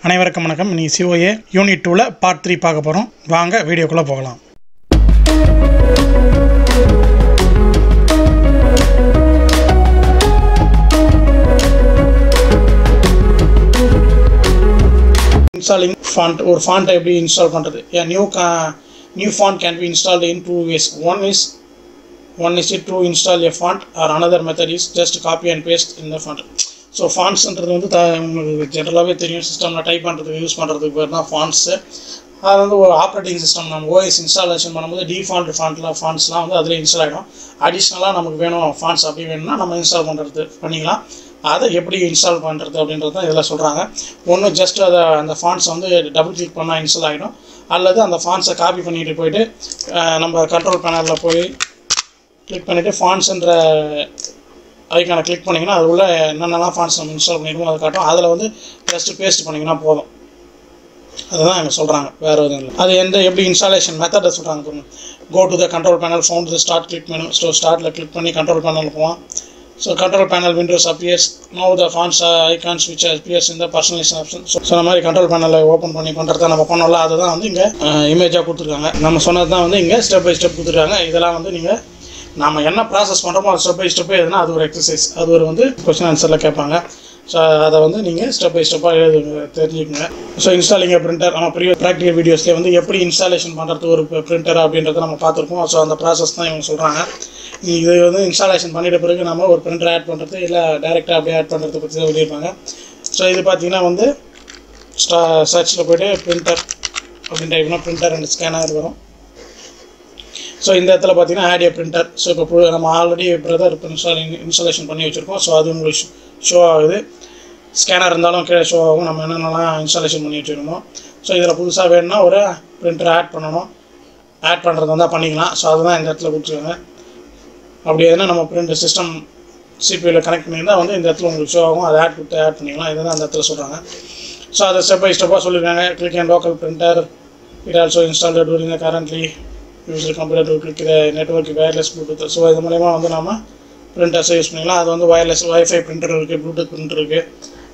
அனைவருக்கும் வணக்கம். நீ COA யூனிட் 2ல பார்ட் 3 பார்க்க போகிறோம். வாங்க வீடியோக்குள்ளே போகலாம். Installing font. ஒரு ஃபாண்ட்டை எப்படி இன்ஸ்டால் பண்ணுறது? New font can be installed in two ways. One is to install a font, or another method is just copy and paste in the font. So ஃபாண்ட்ஸ்ன்றது வந்து உங்களுக்கு ஜென்ரலாகவே தெரியும். சிஸ்டமில் டைப் பண்ணுறதுக்கு யூஸ் பண்ணுறதுக்கு பேர் தான் ஃபாண்ட்ஸு. அது வந்து ஒரு ஆப்ரேட்டிங் சிஸ்டம் நம்ம OS இன்ஸ்டாலேஷன் பண்ணும்போது டிஃபால்ட் ஃபாண்ட்ஸ்லாம் வந்து அதில் இன்ஸ்டால் ஆகிடும். அடிஷ்னலாக நமக்கு வேணும் ஃபாண்ட்ஸ் அப்படி வேணும்னா நம்ம இன்ஸ்டால் பண்ணிக்கலாம். அதை எப்படி இன்ஸ்டால் பண்ணுறது அப்படின்றது தான் இதில் சொல்கிறாங்க. ஒன்று ஜஸ்ட் அந்த ஃபாண்ட்ஸ் வந்து டபுள் கிளிக் பண்ணால் இன்ஸ்டால் ஆகிடும். அல்லது அந்த ஃபாண்ட்ஸை காப்பி பண்ணிட்டு போயிட்டு நம்ம கண்ட்ரோல் பேனலில் போய் கிளிக் பண்ணிவிட்டு ஃபாண்ட்ஸுன்ற ஐக்கானை கிளிக் பண்ணிங்கன்னா அது உள்ள என்னென்னலாம் ஃபாண்ட்ஸ் நம்ம இன்ஸ்டால் பண்ணிடுவோம் அதை காட்டும். அதில் வந்து ஜஸ்ட்டு பேஸ்ட் பண்ணிங்கன்னா போதும். அதுதான் இங்கே சொல்கிறாங்க, வேறு எதுவும் இல்லை. அது எப்படி இன்ஸ்டாலேஷன் மெத்தடை சொல்கிறாங்க. Go to the control panel, found the start click menu. So ஸ்டார்ட்டில் கிளிக் பண்ணி கண்ட்ரோல் பேனல் போவோம். So control panel windows appears. Now the fonts icons which appears in the personalization option. So இந்த மாதிரி control பேனலை open பண்ணி பண்ணுறத நம்ம பண்ணோம்ல, அதுதான் வந்து இங்கே இமேஜாக கொடுத்துருக்காங்க. நம்ம சொன்னது தான் வந்து இங்கே ஸ்டெப் பை ஸ்டெப் கொடுத்துருக்காங்க. இதெல்லாம் வந்து நீங்கள் நம்ம என்ன ப்ராசஸ் பண்ணுறோமோ அது ஸ்டெப் பை ஸ்டெப்பு எதுனா அது ஒரு எக்ஸசைஸ், அது ஒரு வந்து கொஸ்டின் ஆன்சரில் கேட்பாங்க. ஸோ அதை வந்து நீங்கள் ஸ்டெப் பை ஸ்டெப்பாக தெரிஞ்சுக்கோங்க. ஸோ இன்ஸ்டாலிங் பிரிண்டர் நம்ம ப்ராக்டிகல் வீடியோஸ்லேயே வந்து எப்படி இன்ஸ்டாலேஷன் பண்ணுறது ஒரு பிரிண்டர் அப்படின்றத நம்ம பார்த்துருக்கோம். ஸோ அந்த ப்ராசஸ் தான் இவங்க சொல்கிறாங்க. இது வந்து இன்ஸ்டாலேஷன் பண்ணிட்ட பிறகு நம்ம ஒரு பிரிண்டர் ஆட் பண்ணுறது இல்லை டைரெக்டாக அப்படியே ஆட் பண்ணுறது பற்றி தான் சொல்லியிருப்பாங்க. ஸோ இது பார்த்திங்கன்னா வந்து சர்ச்சில் போய்ட்டு பிரிண்டர் அப்படின்னு டைப்னா பிரிண்டர் அண்ட் ஸ்கேனர் வரும். ஸோ இந்த இடத்துல பார்த்தீங்கன்னா ஆட் ஏ பிரிண்டர். ஸோ இப்போ நம்ம ஆல்ரெடி பிரதர் இன்ஸ்டாலேஷன் பண்ணி வச்சுருக்கோம். ஸோ அது உங்களுக்கு ஷோ ஆகுது. ஸ்கேனர் இருந்தாலும் கீழே ஷோ ஆகும் நம்ம என்னென்னலாம் இன்ஸ்டாலேஷன் பண்ணி வச்சுருக்கோம். ஸோ இதில் புதுசாக வேணும்னா ஒரு பிரிண்டர் ஆட் பண்ணணும். ஆட் பண்ணுறது வந்தால் பண்ணிக்கலாம். ஸோ அதுதான் இந்த இடத்துல கொடுத்துருக்காங்க. அப்படி எதுனா நம்ம பிரிண்டர் சிஸ்டம் CPUவில் கனெக்ட் பண்ணியிருந்தால் வந்து இந்த இடத்துல உங்களுக்கு ஷோ ஆகும். அதை ஆட் பண்ணிக்கலாம். இதுதான் அந்த இடத்துல சொல்கிறாங்க. ஸோ அதை ஸ்டெப் பை ஸ்டெப்பாக சொல்லியிருக்காங்க. Click and local printer it also installed during the currently user computer to click the network wireless Bluetooth. So இது மூலயமா வந்து நம்ம பிரிண்டர்ஸை யூஸ் பண்ணிக்கலாம். அது வந்து வைஃபை பிரிண்டர் இருக்குது, ப்ளூடூத் பிரிண்டர் இருக்குது.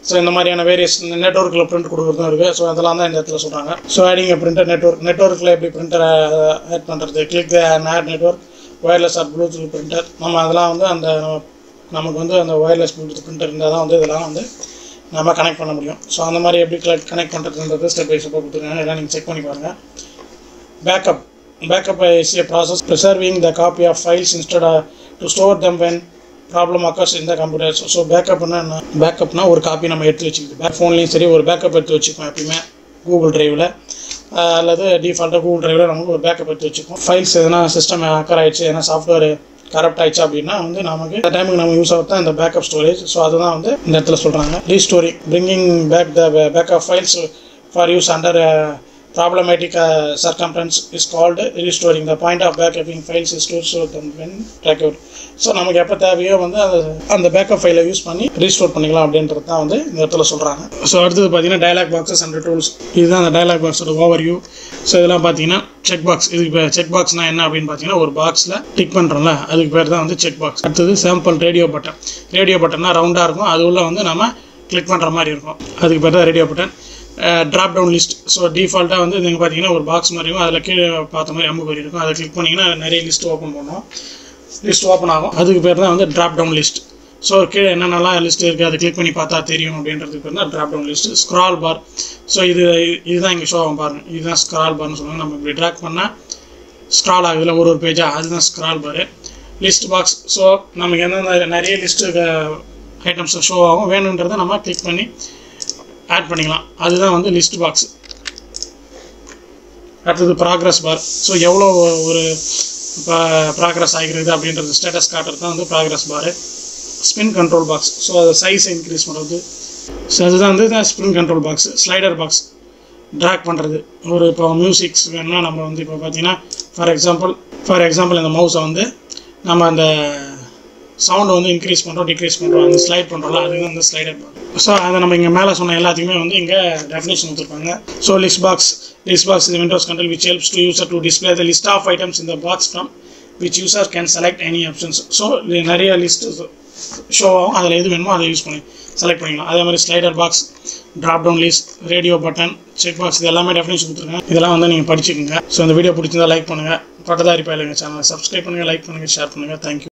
ஸோ இந்த மாதிரியான வேரியஸ் நெட்வொர்க்கில் பிரிண்ட் கொடுக்குறதும் இருக்குது. ஸோ அதெல்லாம் தான் இந்த இடத்துல சொல்கிறாங்க. ஸோ ஆடிங் பிரிண்டர் நெட்வொர்க்கில் எப்படி பிரிண்டரை ஆட் பண்ணுறது, click the add network wireless or Bluetooth printer. நம்ம அதெல்லாம் வந்து நமக்கு வந்து அந்த வயர்லெஸ் ப்ளூடூத் பிரிண்டர் இருந்தால் தான் வந்து இதெல்லாம் வந்து நம்ம கனெக்ட் பண்ண முடியும். ஸோ அந்த மாதிரி எப்படி கனெக்ட் பண்ணுறதுன்றது ஸ்டெப் பை ஸ்டெப்பாக கொடுத்துருக்காங்க. இதெல்லாம் நீங்கள் செக் பண்ணி பாருங்கள். Backup is a process preserving the copy of files instead of to store them when problem occurs in the computer. So backupனா ஒரு காப்பி நம்ம எடுத்து வச்சுக்கிது. ஃபோன்லேயும் சரி ஒரு பேக்கப் எடுத்து வச்சுக்கோம். எப்பயுமே கூகுள் ட்ரைவில் அல்லது டிஃபால்ட்டாக கூகுள் ட்ரைவில் நமக்கு ஒரு பேக்கப் எடுத்து வச்சுக்கோம். ஃபைல்ஸ் எதனா சிஸ்டம் ஹேக்கர் ஆகிடுச்சு, எதனா சாஃப்ட்வேர் கரப்ட் ஆயிடுச்சு அப்படின்னா வந்து நமக்கு அந்த டைமுக்கு நம்ம யூஸ் ஆகிறது தான் இந்த பேக்கப் ஸ்டோரேஜ். ஸோ அதுதான் வந்து இந்த இடத்துல சொல்கிறாங்க. Restoring bringing back the backup files for use under problematic circumstance is called restoring. The point of backupping files is to store them when required. So நமக்கு எப்போ தேவையோ வந்து அந்த பேக்கப் ஃபைலை யூஸ் பண்ணி ரீஸ்டோர் பண்ணிக்கலாம் அப்படின்றது தான் வந்து இந்த இடத்துல சொல்கிறாங்க. ஸோ அடுத்தது பார்த்தீங்கன்னா டயலாக் பாக்ஸஸ் அண்ட் டூல்ஸ். இதுதான் அந்த டயலாக் பாக்ஸோட ஓவர்வியூ. ஸோ இதெல்லாம் பார்த்தீங்கன்னா செக் பாக்ஸ். இதுக்கு இப்போ செக் பாக்ஸ்னால் என்ன அப்படின்னு பார்த்தீங்கன்னா ஒரு பாக்ஸில் டிக் பண்ணுறோம்ல அதுக்கு பேர் தான் வந்து செக் பாக்ஸ். அடுத்தது சாம்பிள் ரேடியோ பட்டன். ரேடியோ பட்டன்னா ரவுண்டாக இருக்கும், அது உள்ள வந்து நம்ம கிளிக் பண்ணுற மாதிரி இருக்கும், அதுக்கு பேர் தான் radio button. Drop down list. So டிஃபால்ட்டாக வந்து நீங்கள் பார்த்தீங்கன்னா ஒரு பாக்ஸ் மாதிரி இருக்கும், அதில் கீழே பார்த்த மாதிரி அம்புக்குறி இருக்கும், அதை கிளிக் பண்ணிங்கன்னா நிறைய லிஸ்ட் ஓப்பன் ஆகும். அதுக்கு பேர் தான் வந்து ட்ராப் டவுன் லிஸ்ட். ஸோ கீழே என்னென்னலாம் லிஸ்ட் இருக்குது அதை கிளிக் பண்ணி பார்த்தா தெரியும் அப்படின்றதுக்கு பேர் தான் ட்ராப் டவுன் லிஸ்ட். ஸ்க்ரால் பார். ஸோ இதுதான் இங்கே ஷோ ஆகும் பாருங்கள். இதுதான் ஸ்க்ரால் பார்னு சொல்லுவாங்க. நம்ம இப்படி ட்ராக் பண்ணால் ஸ்க்ரால் ஆகுதுல ஒரு பேஜாக, அதுதான் scroll bar. List box. So நமக்கு எந்தெந்த நிறைய லிஸ்ட்டு ஐட்டம்ஸ் ஷோ ஆகும், வேணுன்றதை நம்ம கிளிக் பண்ணி ஆட் பண்ணிக்கலாம். அதுதான் வந்து லிஸ்ட் பாக்ஸ். அடுத்தது ப்ராக்ரஸ் பார். ஸோ எவ்வளோ ஒரு ப்ராக்ரஸ் ஆகிருக்குது அப்படின்றது ஸ்டேட்டஸ் காட்டுறது தான் வந்து progress bar. Spin control box. So அது சைஸை இன்க்ரீஸ் பண்ணுறது. ஸோ அதுதான் வந்து spin control box. Slider box track பண்ணுறது. ஒரு இப்போ மியூசிக்ஸ் வேணும்னா நம்ம வந்து இப்போ பார்த்தீங்கன்னா ஃபார் எக்ஸாம்பிள் இந்த மவுஸை வந்து நம்ம அந்த சவுண்டை வந்து இன்க்ரீஸ் பண்ணுறோம் டிக்ரீஸ் பண்ணுறோம், அந்த ஸ்லைட் பண்ணுறோம்ல அதுதான் வந்து ஸ்லைடர் பார். ஸோ அதை நம்ம இங்கே மேலே சொன்ன எல்லாத்தையுமே வந்து இங்கே டெஃபினேஷன் கொடுத்துருப்பாங்க. So list box is the Windows control which helps to user to display the list of items in the box from which user can select any options. So நிறைய லிஸ்ட் ஷோ ஆகும், அதில் எது வேணுமோ அதை use பண்ணி select பண்ணிக்கலாம். அதே மாதிரி slider box drop down list, radio button, checkbox இது எல்லாமே டெஃபினிஷன் கொடுத்துருக்கேன். இதெல்லாம் வந்து நீங்கள் படிச்சுக்கோங்க. ஸோ இந்த வீடியோ பிடிச்சிருந்தா லைக் பண்ணுங்கள். பட்டதாரி பயலுங்க சேனலை சப்ஸ்கிரைப் பண்ணுங்கள், லைக் பண்ணுங்கள், ஷேர் பண்ணுங்கள். தேங்க்யூ.